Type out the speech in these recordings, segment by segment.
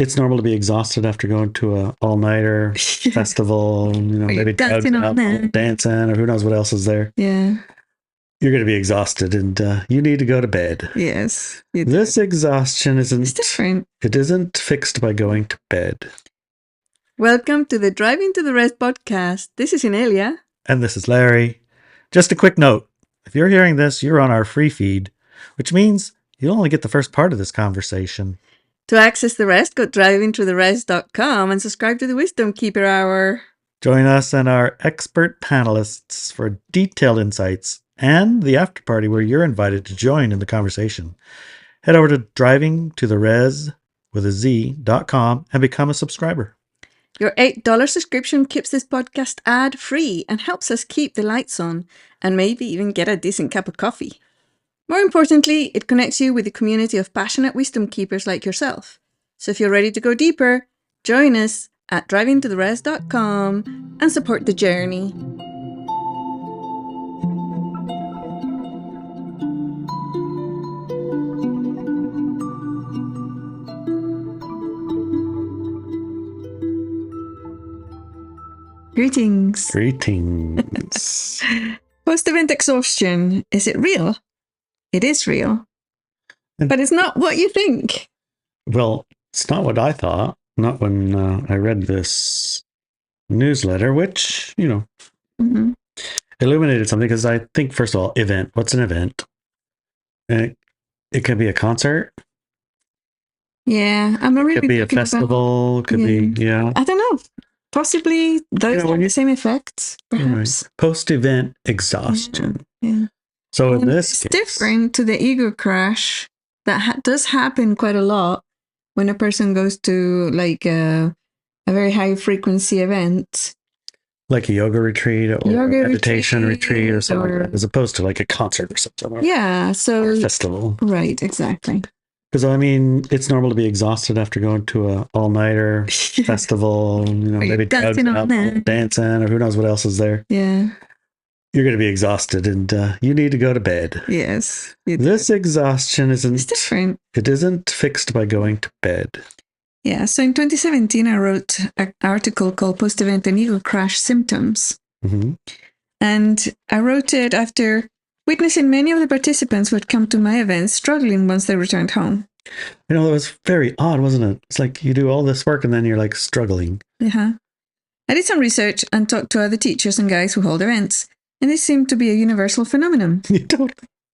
it's normal to be exhausted after going to a all-nighter festival, maybe dancing on that. dancing, or who knows what else is there. Yeah. You're going to be exhausted and you need to go to bed. Yes. This exhaustion It's different. It isn't fixed by going to bed. Welcome to the Driving to the Rest podcast. This is Inelia. And this is Larry. Just a quick note. If you're hearing this, you're on our free feed, which means you'll only get the first part of this conversation. To access the rest, go drivingtotherest.com and subscribe to the Wisdom Keeper Hour. Join us and our expert panelists for detailed insights and the after party where you're invited to join in the conversation. Head over to drivingtotherez.com and become a subscriber. Your $8 subscription keeps this podcast ad-free and helps us keep the lights on and maybe even get a decent cup of coffee. More importantly, it connects you with a community of passionate wisdom keepers like yourself. So if you're ready to go deeper, join us at drivingtotherest.com and support the journey. Greetings. Post-event exhaustion. Is it real? It is real. But it's not what you think. Well, it's not what I thought. Not when I read this newsletter, which, illuminated something. Because I think, first of all, event. What's an event? It could be a concert. Yeah, I'm not really. It could be a festival. Could be, yeah. I don't know. Possibly those have the same effects, perhaps. Right. Post-event exhaustion. Yeah. So in this case, different to the ego crash that does happen quite a lot when a person goes to like a very high frequency event. Like a yoga retreat or a meditation retreat or something like that, as opposed to like a concert or something. Or a festival. Right, exactly. Because, it's normal to be exhausted after going to a all-nighter festival, maybe dancing or who knows what else is there. Yeah. You're going to be exhausted and you need to go to bed. Yes. This exhaustion it's different. It isn't fixed by going to bed. Yeah. So in 2017, I wrote an article called Post-Event and Ego Crash Symptoms. Mm-hmm. And I wrote it after witnessing many of the participants who had come to my events struggling once they returned home. It was very odd, wasn't it? It's like you do all this work and then you're like struggling. Yeah. I did some research and talked to other teachers and guys who hold events, and this seemed to be a universal phenomenon. Totally.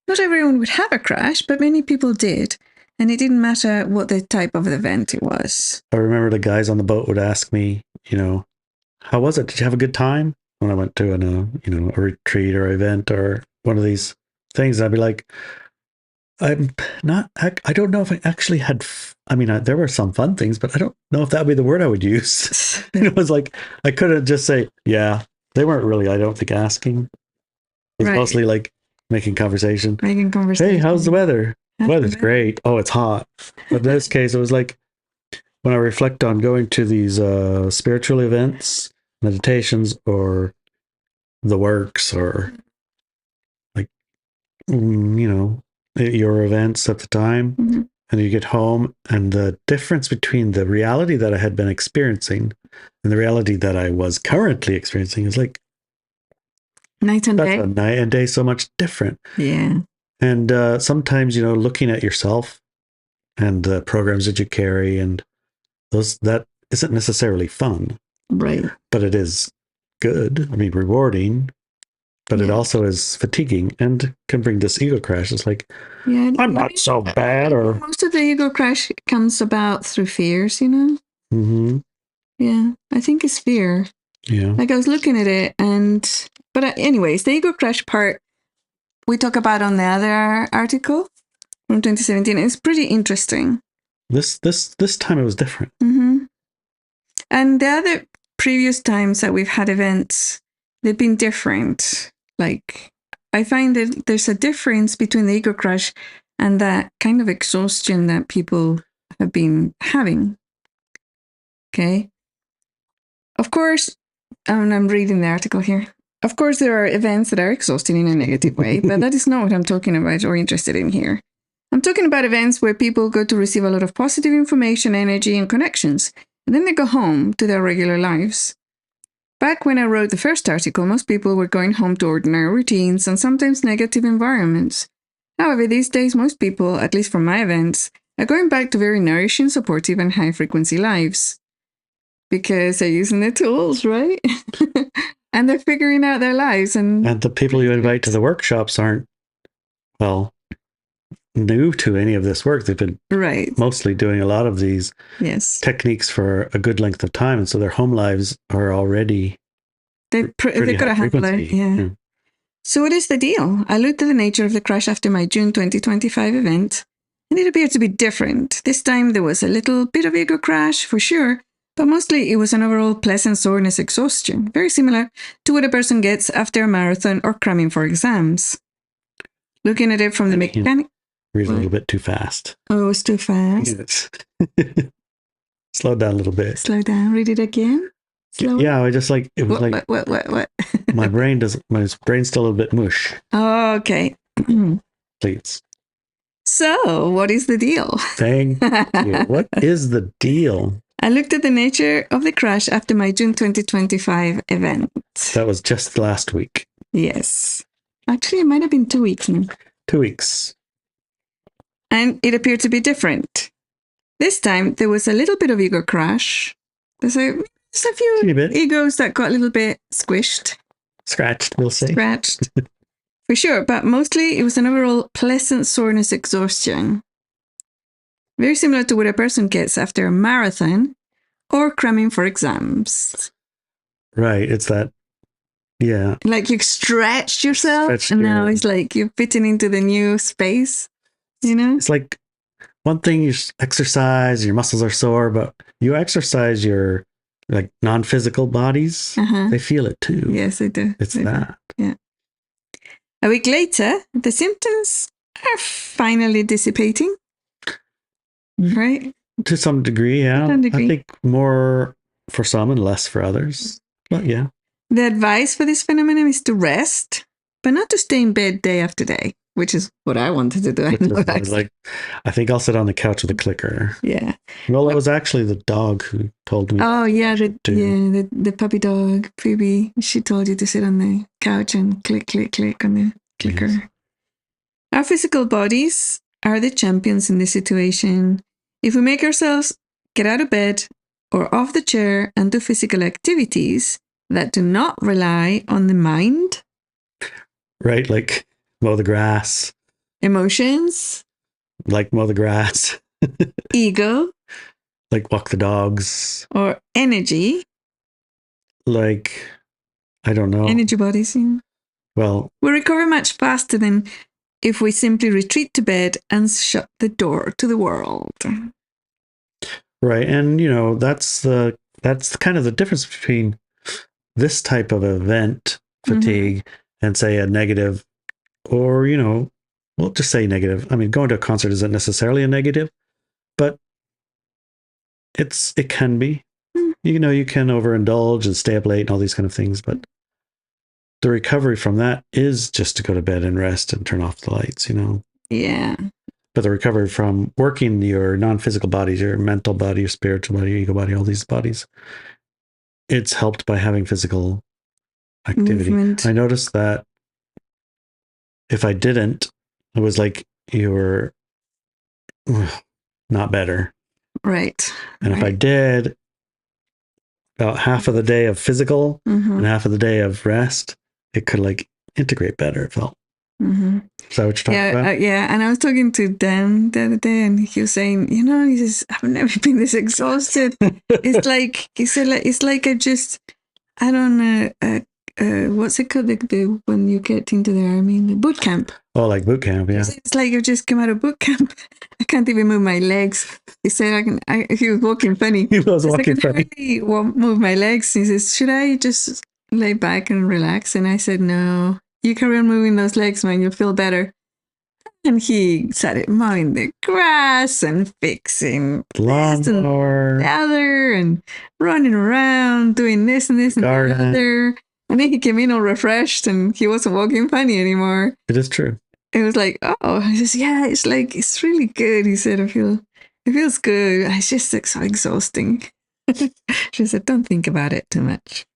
Not everyone would have a crash, but many people did, and it didn't matter what the type of event it was. I remember the guys on the boat would ask me, how was it? Did you have a good time? When I went to a retreat or event or one of these things, I'd be like, I don't know if I actually had, there were some fun things, but I don't know if that would be the word I would use. It was like, I couldn't just say, yeah, they weren't really, I don't think, asking. It was mostly like making conversation. Hey, how's the weather? Weather's great. Oh, it's hot. But in this case, it was like, when I reflect on going to these spiritual events, meditations, or the works, or like, your events at the time, and you get home, and the difference between the reality that I had been experiencing and the reality that I was currently experiencing is like night and day. That's a night and day so much different. Yeah. And sometimes, looking at yourself and the programs that you carry, and that isn't necessarily fun. Right. But it is good. Rewarding. But it also is fatiguing and can bring this ego crash. It's like, I'm not so bad. Or most of the ego crash comes about through fears, Mm-hmm. Yeah, I think it's fear. Yeah. Like I was looking at it, but anyways, the ego crash part we talk about on the other article from 2017. It's pretty interesting. This time it was different. Mm-hmm. And the other previous times that we've had events, they've been different. Like, I find that there's a difference between the ego crash and that kind of exhaustion that people have been having. Okay. Of course, I'm reading the article here. Of course, there are events that are exhausting in a negative way, but that is not what I'm talking about or interested in here. I'm talking about events where people go to receive a lot of positive information, energy, and connections, and then they go home to their regular lives. Back when I wrote the first article, most people were going home to ordinary routines and sometimes negative environments. However, these days, most people, at least from my events, are going back to very nourishing, supportive, and high-frequency lives. Because they're using the tools, right? And they're figuring out their lives. And the people you invite to the workshops aren't, well, new to any of this work. They've been mostly doing a lot of these techniques for a good length of time. And so their home lives are already they've got a handle it. Yeah. So what is the deal? I looked at the nature of the crash after my June 2025 event, and it appeared to be different. This time there was a little bit of ego crash, for sure, but mostly it was an overall pleasant soreness exhaustion, very similar to what a person gets after a marathon or cramming for exams. Looking at it from the mechanic... Read a little bit too fast. Oh, it's too fast. Slow down a little bit. Slow down. Read it again. Slower. Yeah, I just like it was what? my brain's still a little bit mush. Oh, okay. Please. So, what is the deal? Thank you. What is the deal? I looked at the nature of the crash after my June 2025 event. That was just last week. Yes. Actually, it might have been 2 weeks now. 2 weeks. And it appeared to be different. This time, there was a little bit of ego crash. There's a few egos that got a little bit squished. Scratched, we'll say. Scratched. For sure, but mostly it was an overall pleasant soreness exhaustion. Very similar to what a person gets after a marathon or cramming for exams. Right, it's that, yeah. Like you've stretched yourself and now it's like you're fitting into the new space, you know? It's like one thing you exercise, your muscles are sore, but you exercise your like non-physical bodies, they feel it too. Yes, they do. It's that. Yeah. A week later, the symptoms are finally dissipating. Right? To some degree, yeah. I think more for some and less for others. But yeah. The advice for this phenomenon is to rest, but not to stay in bed day after day, which is what I wanted to do. I think I'll sit on the couch with a clicker. Yeah. Well, it was actually the dog who told me. Oh, yeah. The puppy dog, Phoebe. She told you to sit on the couch and click, click, click on the clicker. Yes. Our physical bodies are the champions in this situation. If we make ourselves get out of bed or off the chair and do physical activities that do not rely on the mind. Right, like mow the grass. Emotions. Like mow the grass. Ego. Like walk the dogs. Or energy. Like, I don't know. Energy bodies. Yeah. Well, we recover much faster than if we simply retreat to bed and shut the door to the world. Right. And, you know, that's kind of the difference between this type of event, fatigue, and say a negative, or, you know, we'll just say negative. I mean, going to a concert isn't necessarily a negative, but it can be. You know, you can overindulge and stay up late and all these kind of things, but the recovery from that is just to go to bed and rest and turn off the lights, you know? Yeah. But the recovery from working your non-physical bodies, your mental body, your spiritual body, your ego body, all these bodies, it's helped by having physical activity. Movement. I noticed that if I didn't, it was like you were not better. Right. And if I did, about half of the day of physical and half of the day of rest, it could like integrate better, it felt. Is that what you're talking about? Yeah, and I was talking to Dan the other day, and he was saying, you know, he says, I've never been this exhausted. It's like, he said, it's like I don't know, what's it called, the when you get into the army, the boot camp. Oh, like boot camp, yeah. It's like you just come out of boot camp. I can't even move my legs. He said, he was walking funny. He was walking funny. I can't really move my legs. He says, should I just lay back and relax? And I said, no. You carry on moving those legs, man, you'll feel better. And he started mowing the grass and fixing lawnmower, the other, and running around doing this and this and the other. And then he came in all refreshed, and he wasn't walking funny anymore. It is true. it was like, oh, I says, yeah, it's like, it's really good. He said, it feels good. It's just like so exhausting. She said, don't think about it too much.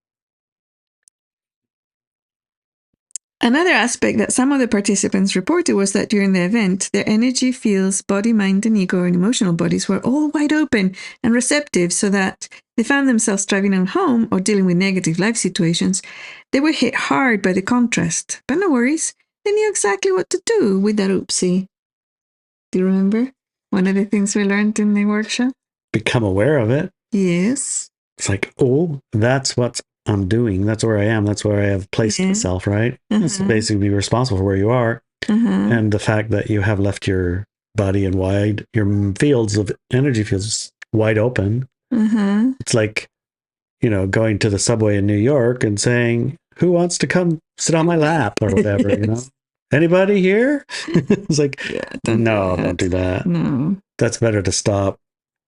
Another aspect that some of the participants reported was that during the event, their energy fields, body, mind, and ego and emotional bodies were all wide open and receptive, so that they found themselves driving on home or dealing with negative life situations. They were hit hard by the contrast, but no worries. They knew exactly what to do with that oopsie. Do you remember one of the things we learned in the workshop? Become aware of it. Yes. It's like, oh, that's what I'm doing. That's where I am. That's where I have placed myself, right? It's basically be responsible for where you are. And the fact that you have left your body and your fields of energy fields wide open. It's like, going to the subway in New York and saying, who wants to come sit on my lap or whatever, Anybody here? It's like, don't do that. No. That's better to stop.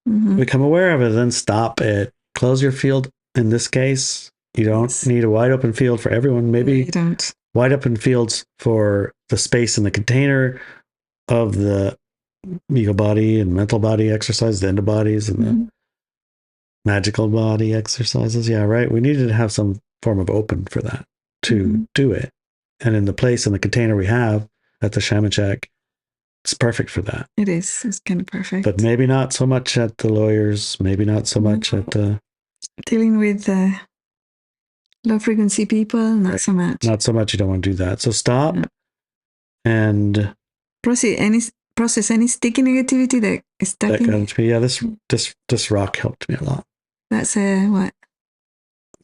Become aware of it, then stop it. Close your field. In this case, you don't need a wide open field for everyone. Maybe you don't. Wide open fields for the space in the container of the ego body and mental body exercise, the endo bodies and the magical body exercises. Yeah, right. We needed to have some form of open for that to do it. And in the place in the container we have at the Shaman Shack, it's perfect for that. It is. It's kind of perfect. But maybe not so much at the lawyers. Maybe not so much at the... Dealing with low frequency people, not so much. Not so much. You don't want to do that. So stop and... Process any sticky negativity that is stuck in you. Yeah, this rock helped me a lot. That's a what?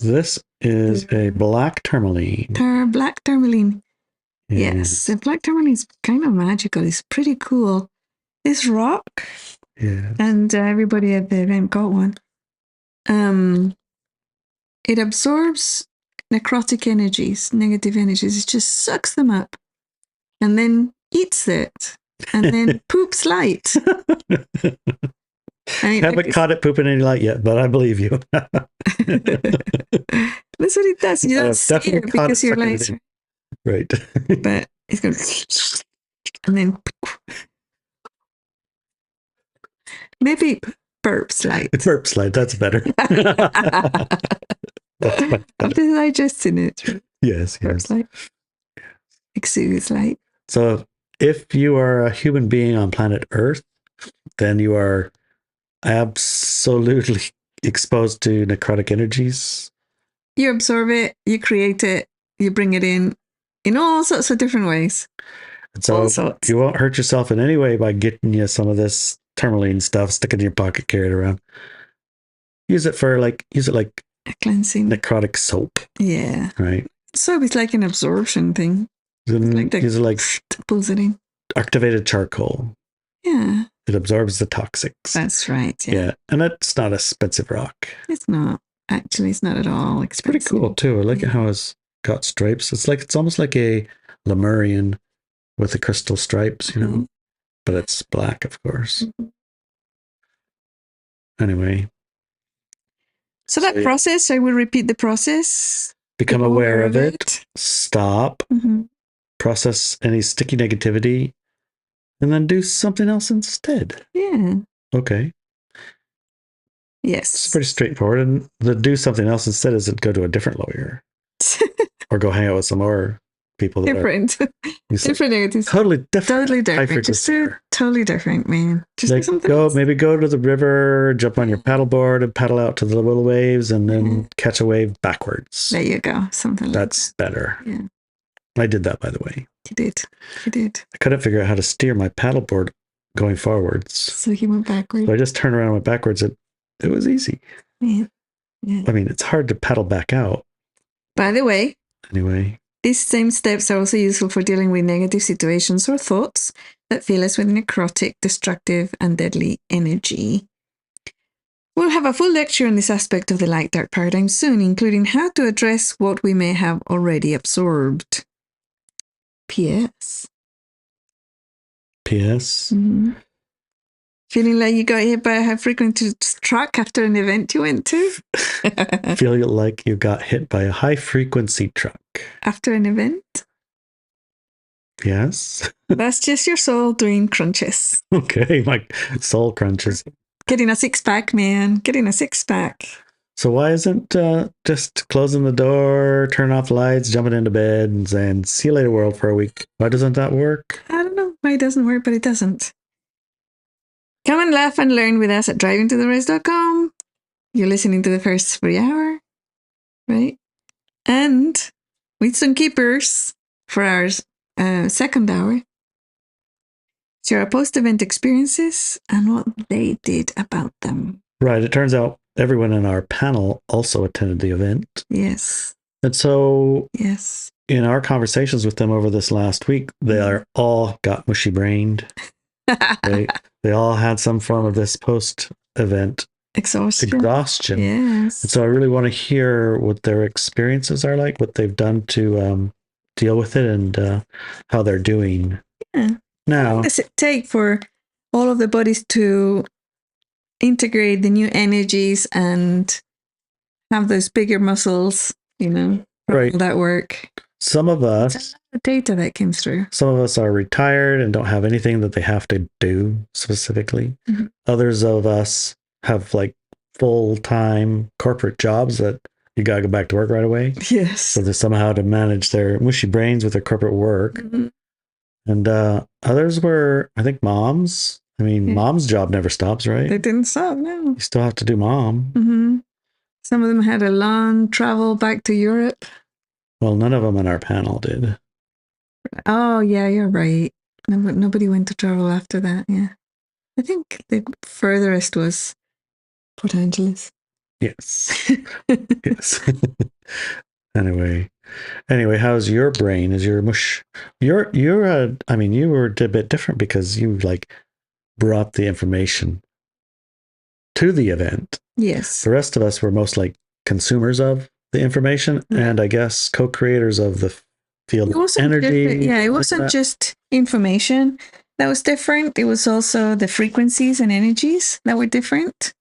This is a black tourmaline. Black tourmaline. Yes, the black tourmaline is kind of magical. It's pretty cool. This rock, and everybody at the event got one. It absorbs necrotic energies, negative energies. It just sucks them up, and then eats it, and then poops light. I haven't caught it pooping any light yet, but I believe you. That's what it does. You don't see it because you're lights. Right. But it's going and then maybe burps light. Burps light, that's better. After digesting it. Yes. Burps light. Exudes light. So if you are a human being on planet Earth, then you are absolutely exposed to necrotic energies. You absorb it, you create it, you bring it in all sorts of different ways. And so you won't hurt yourself in any way by getting you some of this tourmaline stuff, stick it in your pocket, carry it around. Use it like a cleansing necrotic soap. Yeah. Right. So it's like an absorption thing. Use it like pulls it in. Activated charcoal. Yeah. It absorbs the toxics. That's right. Yeah. And it's not an expensive rock. It's not. Actually, it's not at all expensive. It's pretty cool too. I like it how it's got stripes. It's almost like a Lemurian with the crystal stripes, but it's black, of course. Anyway. So that process, I will repeat the process. Become aware of it. Stop. Process any sticky negativity. And then do something else instead. Yeah. Okay. Yes. It's pretty straightforward. And the do something else instead is to go to a different lawyer. Or go hang out with some more people that different negatives. Totally different. Just totally different, man. Just like maybe go to the river, jump on your paddleboard and paddle out to the little waves and then catch a wave backwards. There you go. That's better. Yeah. I did that, by the way. You did. I couldn't figure out how to steer my paddleboard going forwards. So he went backwards. So I just turned around and went backwards. It was easy. Yeah. I mean, it's hard to paddle back out. By the way, anyway, these same steps are also useful for dealing with negative situations or thoughts that fill us with necrotic, destructive, and deadly energy. We'll have a full lecture on this aspect of the light-dark paradigm soon, including how to address what we may have already absorbed. P.S. Feeling like you got hit by a high-frequency truck after an event you went to? Feel like you got hit by a high-frequency truck. After an event? Yes. That's just your soul doing crunches. Okay, my soul crunches. Getting a 6-pack, man. Getting a 6-pack. So why isn't just closing the door, turn off the lights, jumping into bed, and saying "See you later, world" for a week? Why doesn't that work? I don't know why it doesn't work, but it doesn't. Come and laugh and learn with us at drivingtotheres.com. You're listening to the first free hour, right? And with some keepers for our second hour. Share our post-event experiences and what they did about them. Right. It turns out everyone in our panel also attended the event. Yes. And so yes, in our conversations with them over this last week, they are all got mushy brained. They all had some form of this post-event exhaustion. Yes. And so I really want to hear what their experiences are like, what they've done to deal with it, and how they're doing. Yeah. Now, how long does it take for all of the bodies to integrate the new energies and have those bigger muscles, right? All that work. Some of us, the data that came through. Some of us are retired and don't have anything that they have to do specifically. Mm-hmm. Others of us have like full-time corporate jobs that you got to go back to work right away. Yes. So they're somehow to manage their mushy brains with their corporate work. Mm-hmm. And others were, I think, moms. I mean, mom's job never stops, right? They didn't stop, no. You still have to do mom. Mm-hmm. Some of them had a long travel back to Europe. Well, none of them in our panel did. Oh, yeah, you're right. Nobody went to travel after that, yeah. I think the furthest was Port Angeles. Yes. Yes. Anyway, how's your brain? Is your mush? You were a bit different because you like brought the information to the event. Yes. The rest of us were most like consumers of the information, and I guess co-creators of the field of energy. Yeah, it wasn't just information that was different. It was also the frequencies and energies that were different.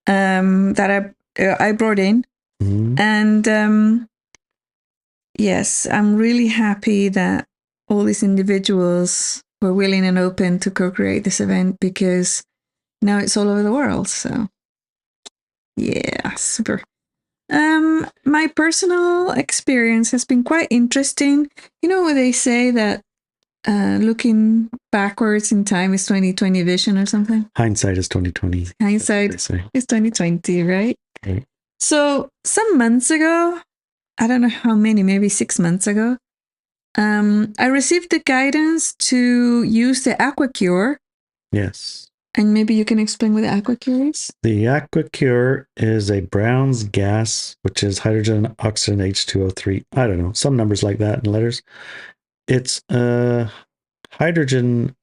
That I brought in. Mm-hmm. And yes, I'm really happy that all these individuals were willing and open to co-create this event, because now it's all over the world. So yeah, super. My personal experience has been quite interesting. You know, where they say that looking backwards in time is 20/20 vision or something? Hindsight is 20/20. Hindsight is 20/20, right? Okay. So some months ago, I don't know how many, maybe 6 months ago, I received the guidance to use the AquaCure. Yes. And maybe you can explain what the AquaCure is? The AquaCure is a Brown's gas, which is hydrogen, oxygen, H2O3. I don't know, some numbers like that in letters. It's a hydrogen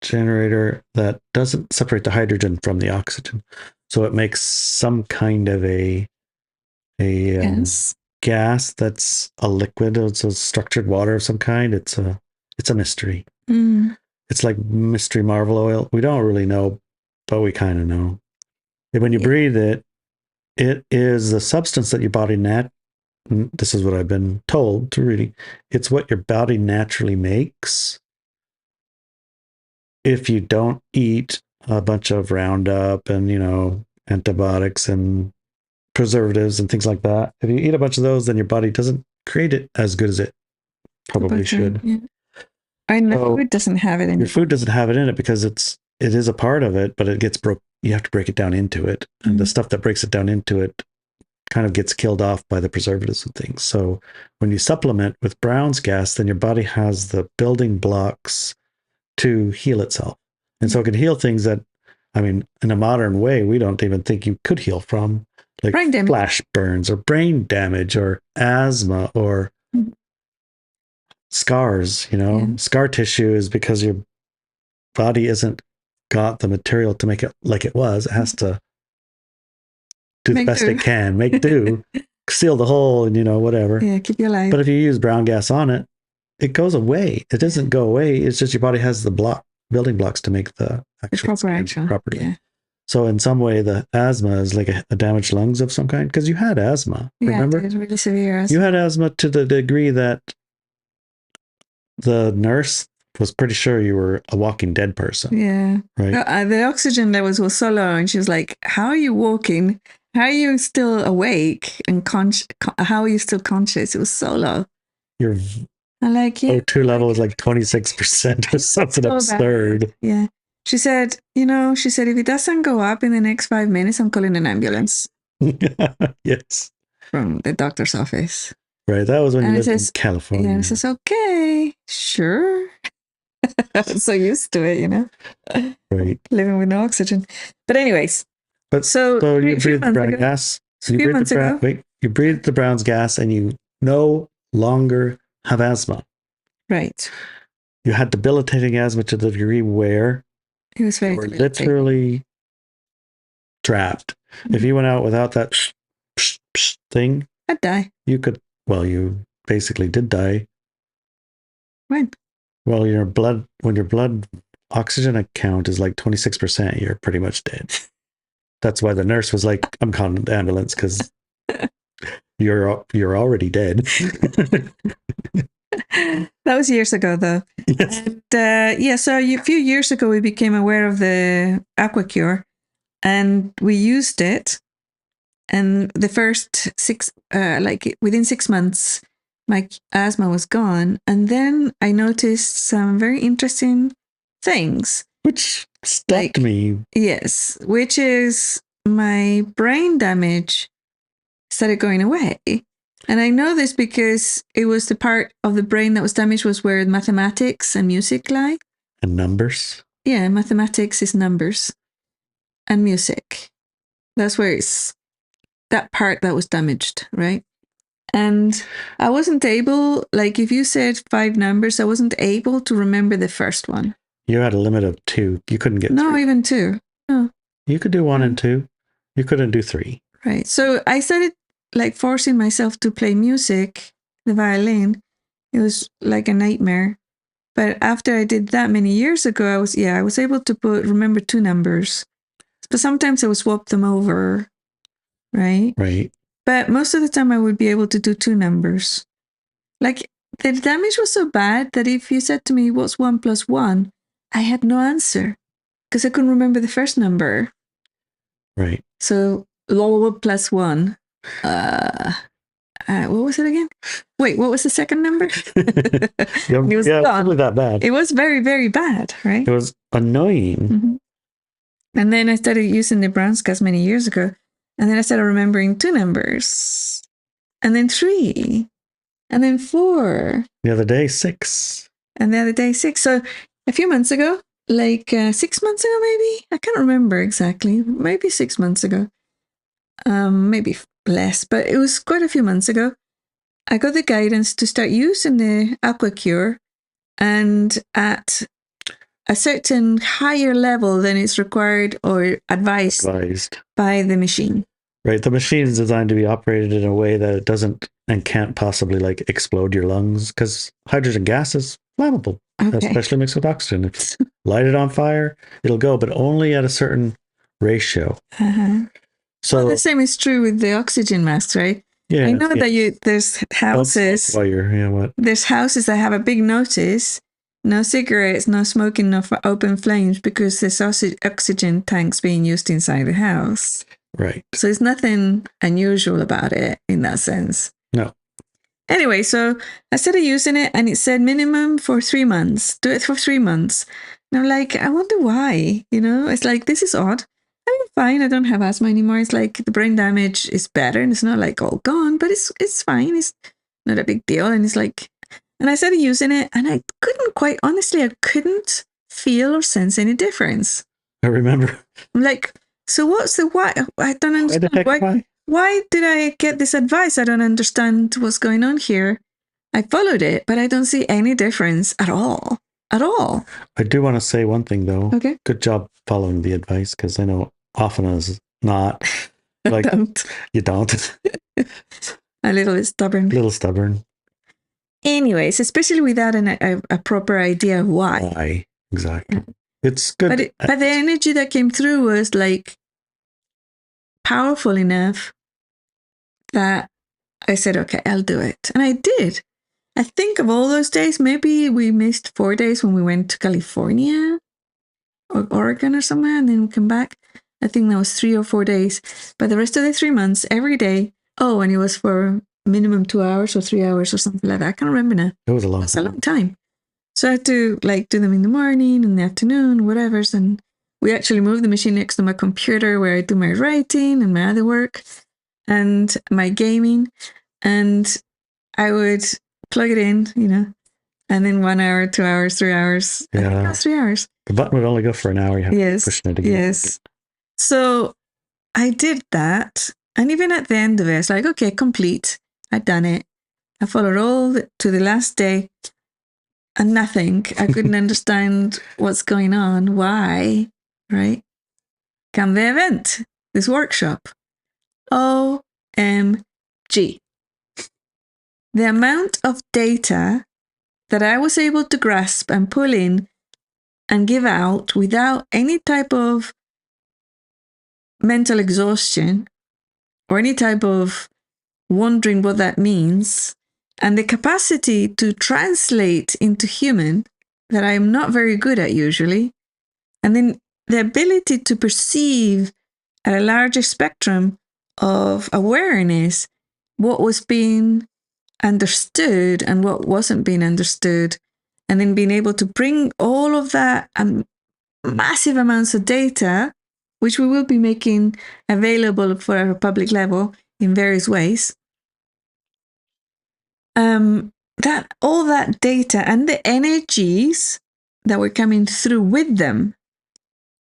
generator that doesn't separate the hydrogen from the oxygen. So it makes some kind of a gas that's a liquid. It's a structured water of some kind. It's a mystery. Mm. It's like mystery Marvel oil. We don't really know, but we kind of know. And when you breathe it, it is the substance that your body this is what I've been told to really, it's what your body naturally makes if you don't eat a bunch of Roundup and, antibiotics and preservatives and things like that. If you eat a bunch of those, then your body doesn't create it as good as it probably should. Yeah. And the food doesn't have it in it. Your food doesn't have it in it because it is a part of it, but it gets broke. You have to break it down into it. Mm-hmm. And the stuff that breaks it down into it kind of gets killed off by the preservatives and things. So when you supplement with Brown's gas, then your body has the building blocks to heal itself. And so it can heal things that, in a modern way, we don't even think you could heal from, like flash burns or brain damage or asthma or scars. Scar tissue is because your body isn't got the material to make it like it was. It has to do the best it can, make do, seal the hole, and whatever. Yeah, keep you alive. But if you use brown gas on it, it goes away. It doesn't go away. It's just your body has the building blocks to make the actual property. Yeah. So in some way, the asthma is like a damaged lungs of some kind, because you had asthma. Remember? Yeah, it was really severe asthma. You had asthma to the degree that the nurse was pretty sure you were a walking dead person. Yeah. Right. The oxygen levels were so low, and she was like, "How are you walking? How are you still awake and how are you still conscious?" It was so low. Your I'm like, yeah, O2 level was like 26% or something so absurd. bad. Yeah. She said, if it doesn't go up in the next 5 minutes, I'm calling an ambulance. Yes. From the doctor's office. Right. That was when And you it lived in says, California. Yeah, and it says, okay, sure. I'm so used to it, Right. living with no oxygen. But anyways, But so you a few breathed months brown ago- gas. a few months ago, You breathed the brown's gas, and you no longer have asthma. right? You had debilitating asthma to the degree where It was very you were debilitating. literally trapped. If you went out without that thing, I'd die. you could. Well, you basically did die. When? Well, when your blood oxygen account is like 26%, you're pretty much dead. That's why the nurse was like, "I'm calling the ambulance because you're already dead." That was years ago, though. Yes. And so a few years ago, we became aware of the AquaCure, and we used it. And the first within 6 months, my asthma was gone. And then I noticed some very interesting things. Which stopped me. Yes, which is my brain damage started going away. And I know this because it was the part of the brain that was damaged was where mathematics and music lie. And numbers. Yeah, mathematics is numbers and music. That's where it's that part that was damaged, right? And I wasn't able, if you said 5 numbers, I wasn't able to remember the first one. You had a limit of 2. You couldn't get No, 3. even 2. No. You could do 1 and 2. You couldn't do 3. Right. So I started forcing myself to play music, the violin. It was like a nightmare. But after I did that many years ago, I was able to remember 2 numbers. But sometimes I would swap them over, right? Right. But most of the time I would be able to do 2 numbers. The damage was so bad that if you said to me, what's 1 plus 1? I had no answer because I couldn't remember the first number. Right. So, plus 1. What was it again? Wait, what was the second number? It was gone. Really that bad. It was very, very bad, right? It was annoying. Mm-hmm. And then I started using the Brown's gas many years ago. And then I started remembering 2 numbers. And then 3. And then 4. The other day, 6. And the other day, 6. So a few months ago, 6 months ago, maybe? I can't remember exactly. Maybe 6 months ago. Maybe less, but it was quite a few months ago. I got the guidance to start using the AquaCure, and at a certain higher level than is required or advised by the machine. Right. The machine is designed to be operated in a way that it doesn't and can't possibly explode your lungs because hydrogen gas is flammable, especially mixed with oxygen. If you light it on fire, it'll go, but only at a certain ratio. Uh-huh. So the same is true with the oxygen masks, right? Yeah. I know that there's houses. There's houses that have a big notice: no cigarettes, no smoking, no open flames, because there's oxygen tanks being used inside the house. Right. So there's nothing unusual about it in that sense. No. Anyway, so I started using it, and it said minimum for 3 months. Do it for 3 months. And I'm like, I wonder why. It's this is odd. I'm fine. I don't have asthma anymore. It's the brain damage is better, and it's not all gone, but it's fine. It's not a big deal. And it's and I started using it, and I couldn't feel or sense any difference. I remember. I'm like, so what's the why? I don't understand. Why did I get this advice? I don't understand what's going on here. I followed it, but I don't see any difference at all. At all. I do want to say one thing, though. Okay. Good job following the advice, because I know often as not, you don't. A little bit stubborn. A little stubborn. Anyways, especially without a proper idea of why. Why? Exactly. It's good. But the energy that came through was powerful enough that I said, okay, I'll do it. And I did. I think of all those days, maybe we missed 4 days when we went to California or Oregon or somewhere, and then we come back. I think that was 3 or 4 days. But the rest of the 3 months, every day. Oh, and it was for minimum 2 hours or 3 hours or something like that. I can't remember now. It was a long That's time. a long time. So I had to like do them in the morning, in the afternoon, whatever. And we actually moved the machine next to my computer where I do my writing and my other work and my gaming. And I would plug it in, and then 1 hour, 2 hours, 3 hours. I think that's 3 hours. The button would only go for an hour. You have to push it again. Yes. So I did that. And even at the end of it, it's like, okay, complete. I'd done it. I followed all to the last day and nothing. I couldn't understand what's going on. Why? Right? Come the event, this workshop. OMG. The amount of data that I was able to grasp and pull in and give out without any type of mental exhaustion or any type of wondering what that means, and the capacity to translate into human that I am not very good at usually, and then the ability to perceive at a larger spectrum of awareness what was being understood and what wasn't being understood, and then being able to bring all of that massive amounts of data, which we will be making available for a public level in various ways. That all that data and the energies that were coming through with them,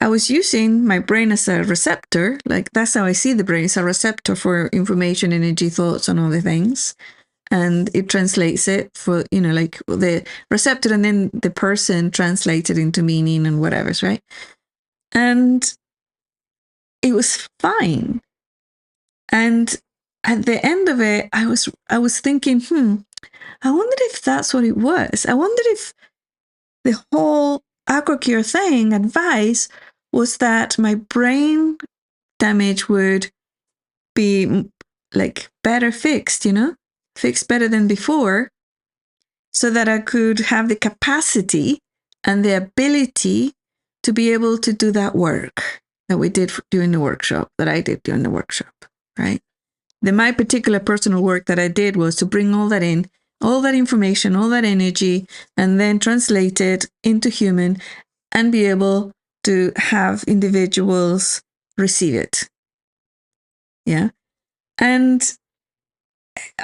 I was using my brain as a receptor. Like that's how I see the brain, as a receptor for information, energy, thoughts, and all the things. And it translates it for, like the receptor, and then the person translates it into meaning and whatever's right. And it was fine. And at the end of it, I was thinking, I wondered if that's what it was. I wondered if the whole AgroCure thing, advice, was that my brain damage would be like better fixed, fixed better than before, so that I could have the capacity and the ability to be able to do that work that we did during the workshop, that I did during the workshop, right? My particular personal work that I did was to bring all that in, all that information, all that energy, and then translate it into human and be able to have individuals receive it. Yeah. And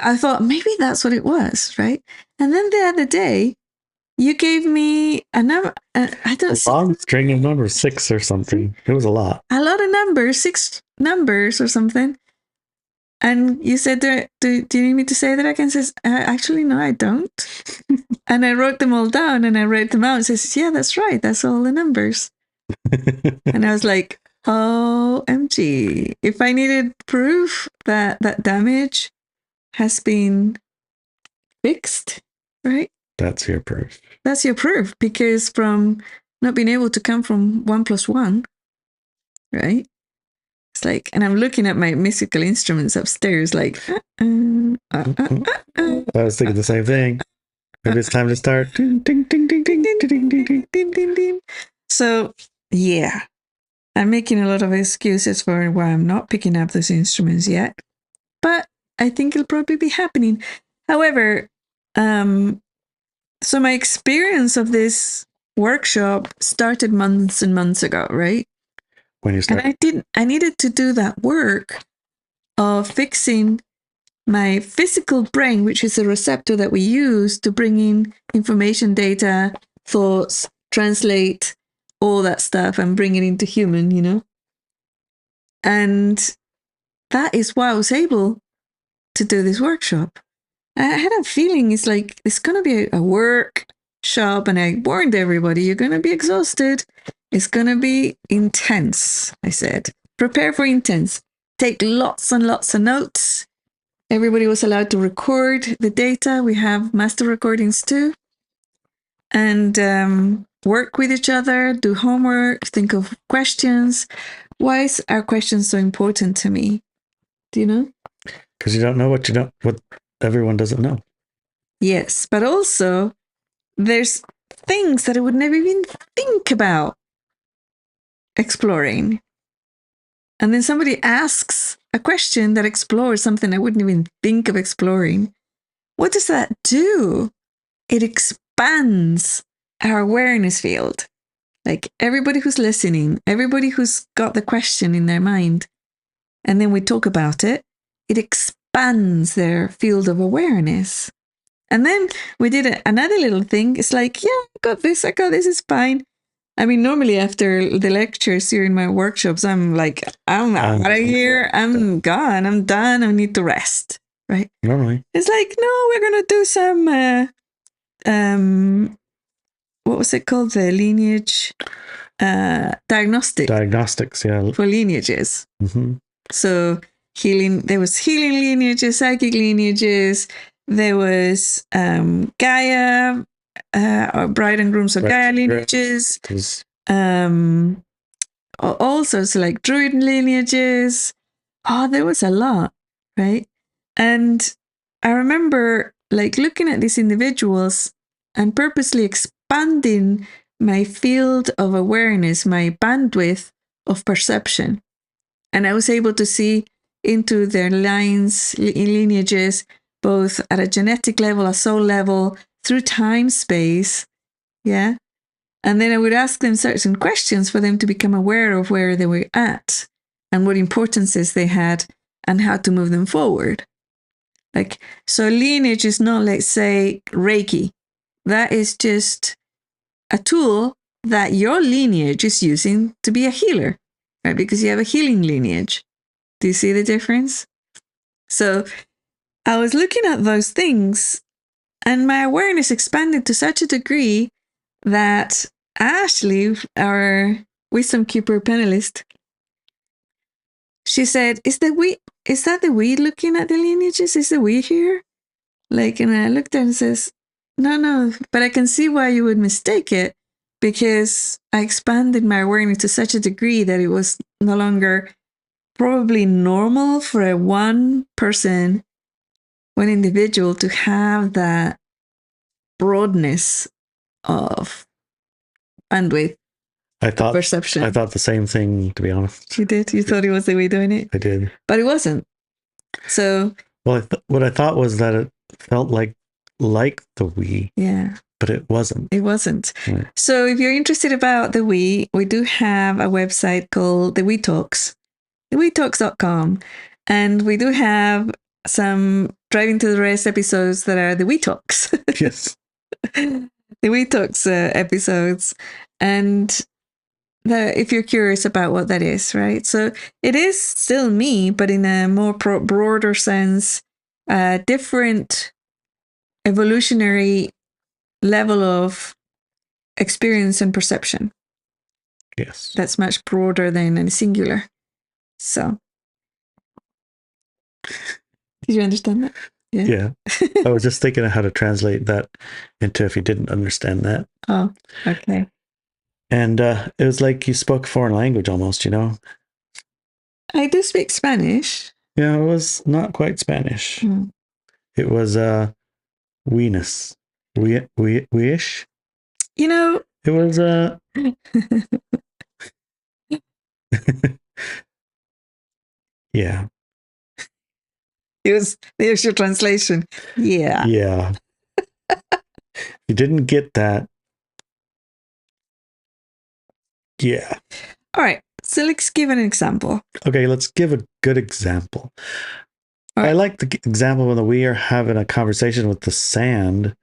I thought maybe that's what it was, right? And then the other day, you gave me a number. I don't know. Long string of numbers, 6 or something. It was a lot. A lot of numbers, 6 numbers or something. And you said, do you need me to say that again? Says, actually, no, I don't. And I wrote them all down and I read them out and says, yeah, that's right. That's all the numbers. And I was like, OMG. If I needed proof that that damage has been fixed, right? That's your proof. That's your proof, because from not being able to come from 1 + 1, right? It's like, and I'm looking at my musical instruments upstairs, like, I was thinking the same thing. Maybe it's time to start. Ding, ding, ding, ding, ding, ding, ding, ding, ding, ding, ding. So, yeah, I'm making a lot of excuses for why I'm not picking up those instruments yet, but I think it'll probably be happening. However, so my experience of this workshop started months and months ago, right? When you start, and I needed to do that work of fixing my physical brain, which is a receptor that we use to bring in information, data, thoughts, translate all that stuff and bring it into human, And that is why I was able to do this workshop. I had a feeling it's like, it's going to be a workshop, and I warned everybody, you're going to be exhausted. It's going to be intense, I said. Prepare for intense. Take lots and lots of notes. Everybody was allowed to record the data. We have master recordings too. And work with each other, do homework, think of questions. Why is our questions so important to me? Do you know? Because you don't know what everyone doesn't know. Yes, but also there's things that I would never even think about exploring. And then somebody asks a question that explores something I wouldn't even think of exploring. What does that do? It expands our awareness field. Like everybody who's listening, everybody who's got the question in their mind, and then we talk about it, it expands their field of awareness. And then we did another little thing. It's like, yeah, I got this, it's fine. I mean, normally after the lectures during my workshops, I'm like, I'm out of here. I'm gone. I'm done. I need to rest. Right? Normally. It's like, no, we're going to do some, what was it called? The lineage diagnostic. Diagnostics, yeah. For lineages. Mm-hmm. So there was healing lineages, psychic lineages. There was Gaia, or bride and grooms of Gaia lineages. Also, so like druid lineages. Oh, there was a lot, right? And I remember like looking at these individuals and purposely expanding my field of awareness, my bandwidth of perception. And I was able to see into their lines, lineages, both at a genetic level, a soul level, through time, space. Yeah. And then I would ask them certain questions for them to become aware of where they were at and what importances they had and how to move them forward. Like, so lineage is not, let's say, Reiki. That is just a tool that your lineage is using to be a healer, right? Because you have a healing lineage. Do you see the difference? So I was looking at those things and my awareness expanded to such a degree that Ashley, our wisdom keeper panelist, she said, is that the we looking at the lineages? Is the we here? Like, and I looked at it and says, no, but I can see why you would mistake it, because I expanded my awareness to such a degree that it was no longer probably normal for a one individual to have that broadness of bandwidth. Perception. I thought the same thing, to be honest. You did? You thought it was the way doing it? I did. But it wasn't. So. Well, what I thought was that it felt like the we. Yeah. But it wasn't. It wasn't. Right. So if you're interested about the we do have a website called The We Talks, thewetalks.com. And we do have some Driving to the Rest episodes that are the We Talks. Yes. The We Talks episodes. And if you're curious about what that is, right? So it is still me, but in a more broader sense, different evolutionary level of experience and perception. Yes. That's much broader than a singular. So. Did you understand that? Yeah. I was just thinking of how to translate that into if you didn't understand that. Oh, okay. And it was like you spoke a foreign language almost, you know? I do speak Spanish. Yeah, it was not quite Spanish. Mm. It was weeness. We-ish? You know. It was yeah. There's your translation. Yeah. Yeah. You didn't get that. Yeah. All right. So let's give an example. Okay, let's give a good example. Right. I like the example when we are having a conversation with the sand,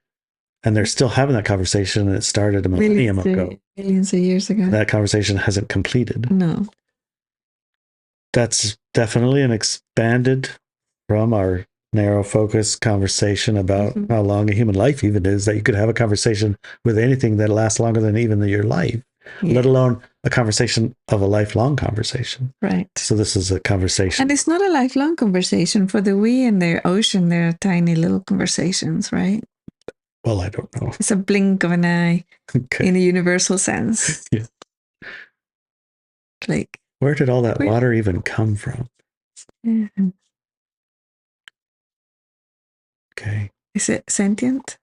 and they're still having that conversation, and it started a millennium ago. Millions of years ago. That conversation hasn't completed. No. That's definitely an expanded from our narrow focus conversation about how long a human life even is, that you could have a conversation with anything that lasts longer than even your life, let alone a conversation of a lifelong conversation. Right. So this is a conversation. And it's not a lifelong conversation. For the we and the ocean, they're tiny little conversations, right? Well, I don't know. It's a blink of an eye in a universal sense. Yeah. Like, where did all that water even come from? Yeah. Okay. Is it sentient?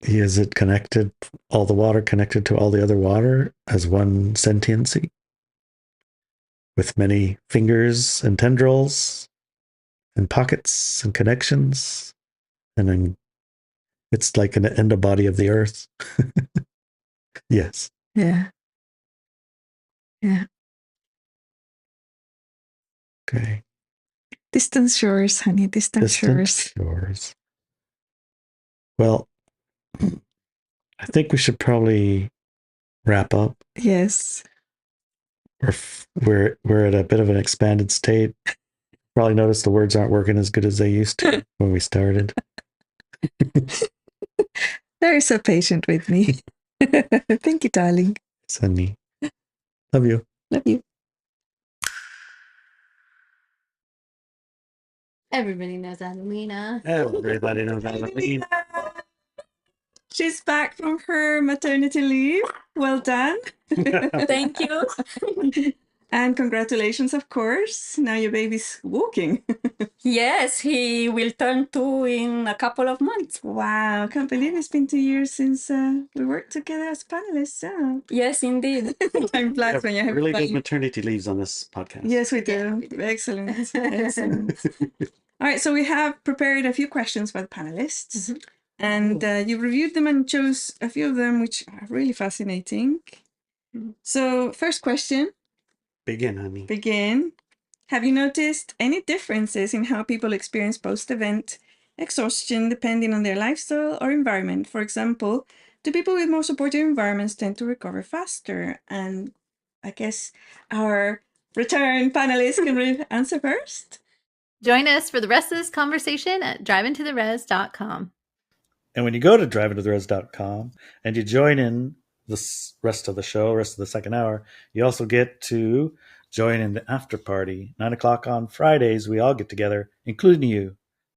Is it connected, all the water connected to all the other water as one sentiency? With many fingers and tendrils and pockets and connections? And then it's like an endobody of the earth. Yes. Yeah. Yeah. Okay. Distant shores, honey. Distant shores. Shores. Well, I think we should probably wrap up. Yes. We're at a bit of an expanded state. Probably noticed the words aren't working as good as they used to when we started. They're so patient with me. Thank you, darling. Sunny. Love you. Love you. Everybody knows Adelina. Everybody knows Adelina. She's back from her maternity leave. Well done. Thank you. And congratulations, of course. Now your baby's walking. Yes, he will turn 2 in a couple of months. Wow, can't believe it's been 2 years since we worked together as panelists. Yeah. Yes, indeed. Time flies when you're having Really fun. good maternity leaves on this podcast. Yes, we do. Yeah, we do. Excellent. Excellent. All right, so we have prepared a few questions for the panelists. Mhm. And you reviewed them and chose a few of them, which are really fascinating. Mhm. So, first question. Begin, honey. Begin. Have you noticed any differences in how people experience post-event exhaustion depending on their lifestyle or environment? For example, do people with more supportive environments tend to recover faster? And I guess our return panelists can answer first. Join us for the rest of this conversation at driveintotheres.com. And when you go to driveintotheres.com and you join in the rest of the show, rest of the second hour, you also get to join in the after party. 9 o'clock on Fridays, we all get together, including you.